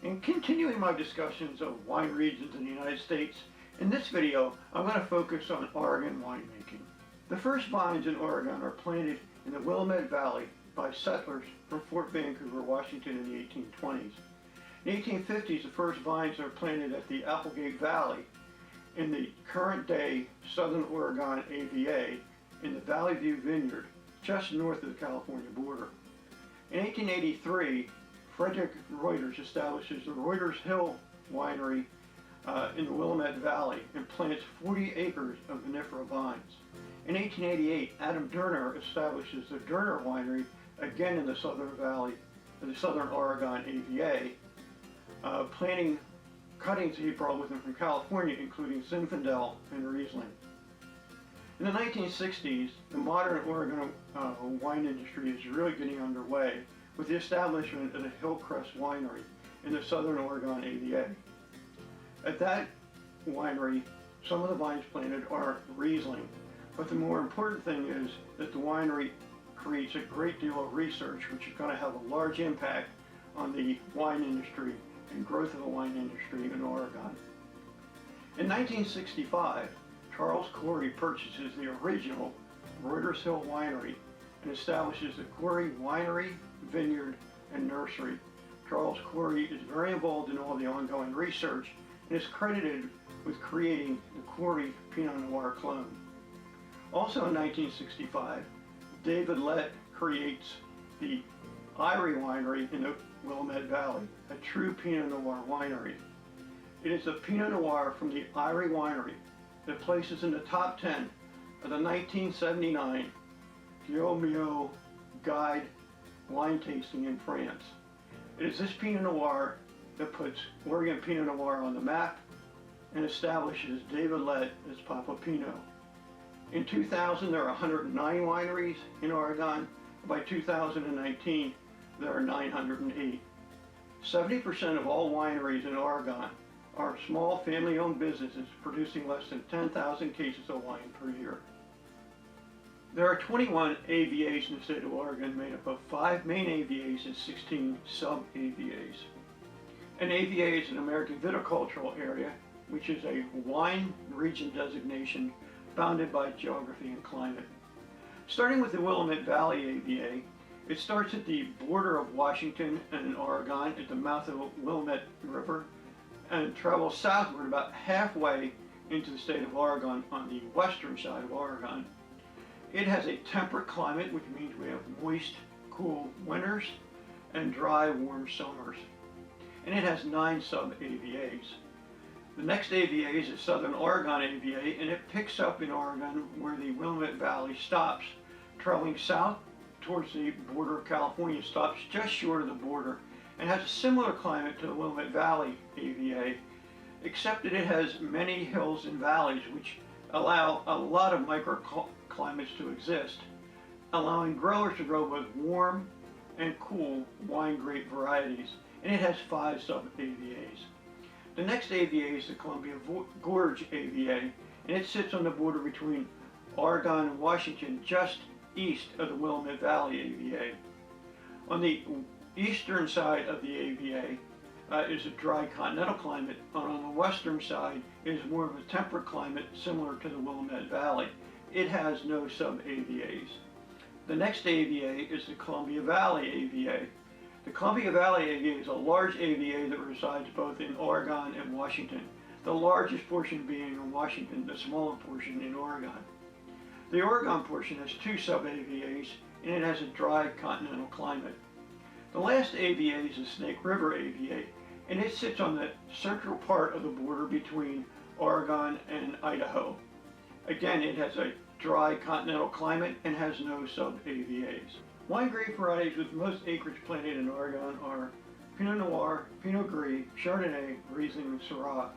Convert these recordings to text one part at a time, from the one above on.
And continuing my discussions of wine regions in the United States, in this video I'm going to focus on Oregon winemaking. The first vines in Oregon are planted in the Willamette Valley by settlers from Fort Vancouver, Washington in the 1820s. In the 1850s, the first vines are planted at the Applegate Valley in the current day Southern Oregon AVA in the Valley View Vineyard, just north of the California border. In 1883, Frederick Reuters establishes the Reuters Hill Winery in the Willamette Valley and plants 40 acres of vinifera vines. In 1888, Adam Durner establishes the Durner Winery again in the Southern Valley, the Southern Oregon AVA, planting cuttings he brought with him from California, including Zinfandel and Riesling. In the 1960s, the modern Oregon wine industry is really getting underway with the establishment of the Hillcrest Winery in the Southern Oregon AVA. At that winery, some of the vines planted are Riesling, but the more important thing is that the winery creates a great deal of research which is going to have a large impact on the wine industry and growth of the wine industry in Oregon. In 1965, Charles Corey purchases the original Reuters Hill Winery and establishes the Corey Winery, Vineyard, and Nursery. Charles Corey is very involved in all the ongoing research and is credited with creating the Corey Pinot Noir clone. Also in 1965, David Lett creates the Eyrie Winery in the Willamette Valley, a true Pinot Noir winery. It is the Pinot Noir from the Eyrie Winery that places in the top 10 of the 1979 Guillaume Guide wine tasting in France. It is this Pinot Noir that puts Oregon Pinot Noir on the map and establishes David Lett as Papa Pinot. In 2000, there are 109 wineries in Oregon. By 2019, there are 908. 70% of all wineries in Oregon are small family-owned businesses producing less than 10,000 cases of wine per year. There are 21 AVAs in the state of Oregon, made up of 5 main AVAs and 16 sub-AVAs. An AVA is an American viticultural area, which is a wine region designation bounded by geography and climate. Starting with the Willamette Valley AVA, it starts at the border of Washington and Oregon at the mouth of the Willamette River and travels southward about halfway into the state of Oregon on the western side of Oregon. It has a temperate climate, which means we have moist, cool winters and dry, warm summers. And it has 9 sub-AVAs. The next AVA is the Southern Oregon AVA, and it picks up in Oregon where the Willamette Valley stops, traveling south towards the border of California, stops just short of the border, and has a similar climate to the Willamette Valley AVA, except that it has many hills and valleys which allow a lot of microclimates to exist, allowing growers to grow both warm and cool wine grape varieties, and it has 5 sub-AVAs. The next AVA is the Columbia Gorge AVA, and it sits on the border between Oregon and Washington, just east of the Willamette Valley AVA. On the eastern side of the AVA is a dry continental climate, and on the western side is more of a temperate climate similar to the Willamette Valley. It has no sub-AVAs. The next AVA is the Columbia Valley AVA. The Columbia Valley AVA is a large AVA that resides both in Oregon and Washington, the largest portion being in Washington, the smaller portion in Oregon. The Oregon portion has 2 sub-AVAs, and it has a dry continental climate. The last AVA is the Snake River AVA, and it sits on the central part of the border between Oregon and Idaho. Again, it has a dry continental climate and has no sub-AVAs. Wine grape varieties with most acreage planted in Oregon are Pinot Noir, Pinot Gris, Chardonnay, Riesling, and Syrah,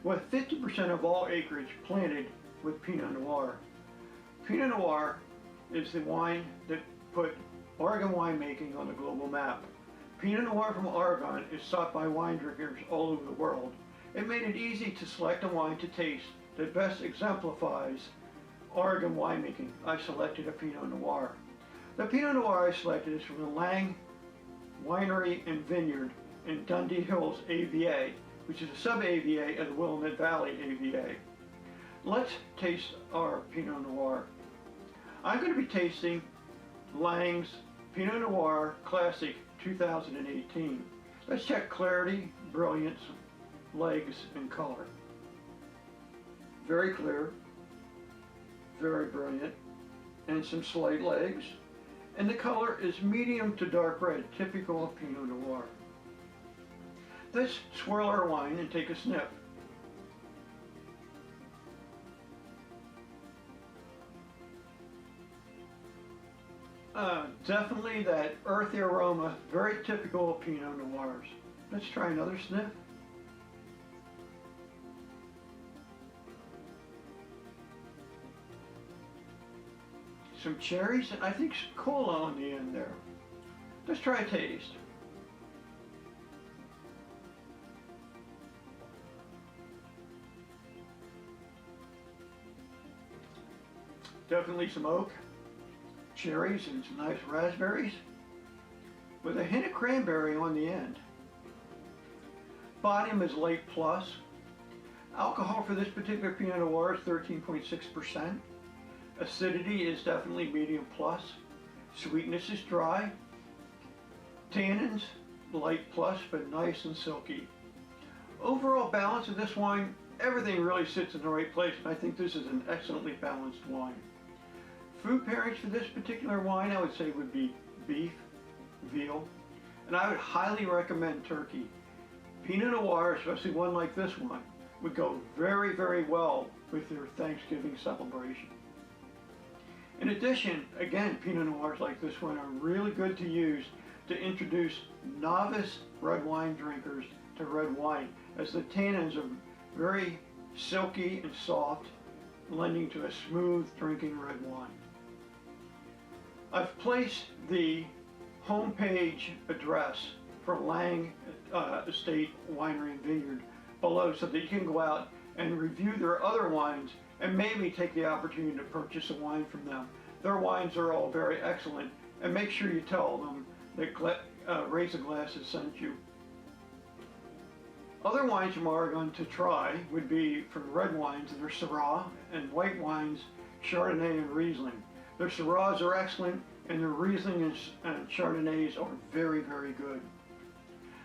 with 50% of all acreage planted with Pinot Noir. Pinot Noir is the wine that put Oregon winemaking on the global map. Pinot Noir from Oregon is sought by wine drinkers all over the world. It made it easy to select a wine to taste that best exemplifies Oregon winemaking. I selected a Pinot Noir. The Pinot Noir I selected is from the Lange Winery and Vineyard in Dundee Hills AVA, which is a sub-AVA of the Willamette Valley AVA. Let's taste our Pinot Noir. I'm going to be tasting Lange's Pinot Noir Classique 2018. Let's check clarity, brilliance, legs, and color. Very clear, very brilliant, and some slight legs. And the color is medium to dark red, typical of Pinot Noir. Let's swirl our wine and take a sniff. Definitely that earthy aroma, very typical of Pinot Noirs. Let's try another sniff. Some cherries, and I think some cola on the end there. Let's try a taste. Definitely some oak, cherries, and some nice raspberries, with a hint of cranberry on the end. Bodium is light plus. Alcohol for this particular Pinot Noir is 13.6%. Acidity is definitely medium plus. Sweetness is dry. Tannins, light plus, but nice and silky. Overall balance of this wine, everything really sits in the right place, and I think this is an excellently balanced wine. Food pairings for this particular wine, I would say, would be beef, veal, and I would highly recommend turkey. Pinot Noir, especially one like this one, would go very, very well with your Thanksgiving celebration. In addition, again, Pinot Noirs like this one are really good to use to introduce novice red wine drinkers to red wine, as the tannins are very silky and soft, lending to a smooth drinking red wine. I've placed the homepage address for Lange Estate Winery and Vineyard below so that you can go out and review their other wines and maybe take the opportunity to purchase a wine from them. Their wines are all very excellent, and make sure you tell them that Raise a Glass has sent you. Other wines from Oregon to try would be from red wines, they're Syrah, and white wines, Chardonnay and Riesling. Their Syrahs are excellent, and their Riesling and Chardonnays are very, very good.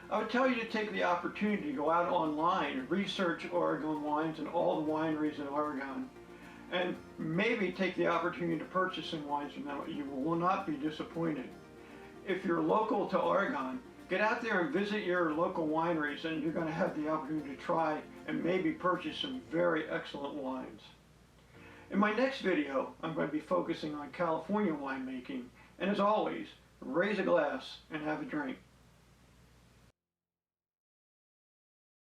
I would tell you to take the opportunity to go out online and research Oregon wines and all the wineries in Oregon, and maybe take the opportunity to purchase some wines from them. You will not be disappointed. If you're local to Oregon, get out there and visit your local wineries, and you're going to have the opportunity to try and maybe purchase some very excellent wines. In my next video, I'm going to be focusing on California winemaking, and as always, raise a glass and have a drink.